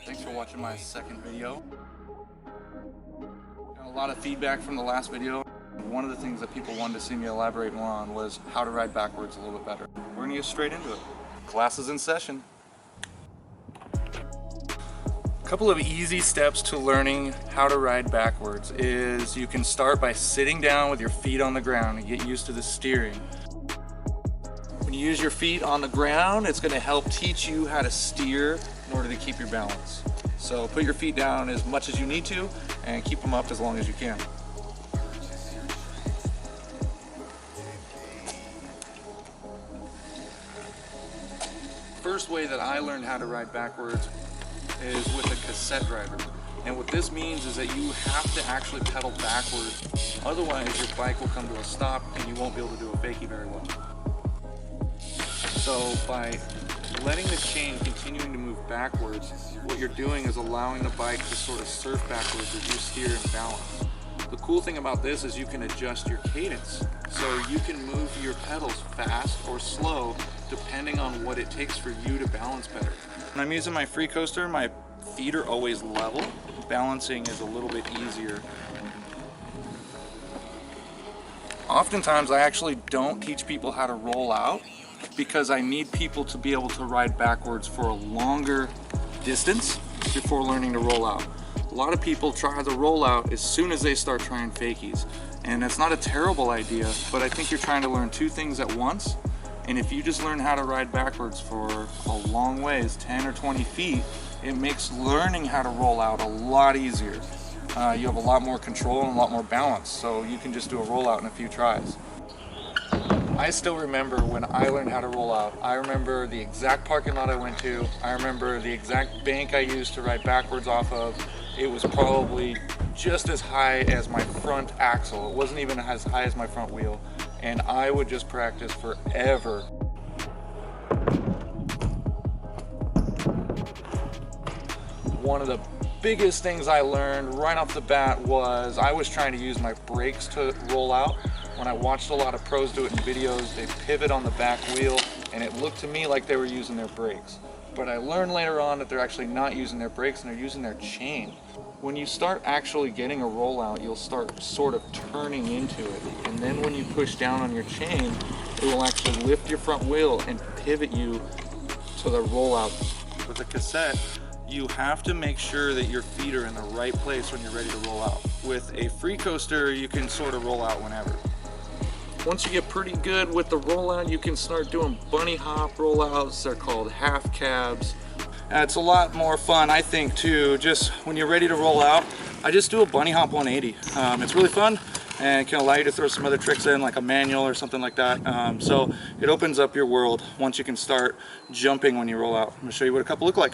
Thanks for watching my second video. Got a lot of feedback from the last video. One of the things that people wanted to see me elaborate more on was how to ride backwards a little bit better. We're gonna get straight into it. Class is in session. A couple of easy steps to learning how to ride backwards is you can start by sitting down with your feet on the ground and get used to the steering. When you use your feet on the ground, it's going to help teach you how to steer in order to keep your balance. So put your feet down as much as you need to and keep them up as long as you can. First way that I learned how to ride backwards is with a cassette driver. And what this means is that you have to actually pedal backwards. Otherwise your bike will come to a stop and you won't be able to do a fakie very well. So by letting the chain continuing to move backwards, what you're doing is allowing the bike to sort of surf backwards as you steer and balance. The cool thing about this is you can adjust your cadence. So you can move your pedals fast or slow depending on what it takes for you to balance better. When I'm using my free coaster, my feet are always level. Balancing is a little bit easier. Oftentimes I actually don't teach people how to roll out because I need people to be able to ride backwards for a longer distance before learning to roll out. A lot of people try the rollout as soon as they start trying fakies, and that's not a terrible idea, but I think you're trying to learn two things at once. And if you just learn how to ride backwards for a long ways, 10 or 20 feet, it makes learning how to roll out a lot easier. You have a lot more control and a lot more balance, so you can just do a rollout in a few tries. I still remember when I learned how to roll out. I remember the exact parking lot I went to. I remember the exact bank I used to ride backwards off of. It was probably just as high as my front axle. It wasn't even as high as my front wheel. And I would just practice forever. One of the biggest things I learned right off the bat was I was trying to use my brakes to roll out. When I watched a lot of pros do it in videos, they pivot on the back wheel and it looked to me like they were using their brakes. But I learned later on that they're actually not using their brakes and they're using their chain. When you start actually getting a rollout, you'll start sort of turning into it. And then when you push down on your chain, it will actually lift your front wheel and pivot you to the rollout. With a cassette, you have to make sure that your feet are in the right place when you're ready to roll out. With a free coaster, you can sort of roll out whenever. Once you get pretty good with the rollout, you can start doing bunny hop rollouts. They're called half cabs. It's a lot more fun, I think, too. Just when you're ready to roll out, I just do a bunny hop 180. It's really fun and can allow you to throw some other tricks in, like a manual or something like that. So it opens up your world once you can start jumping when you roll out. I'm gonna show you what a couple look like.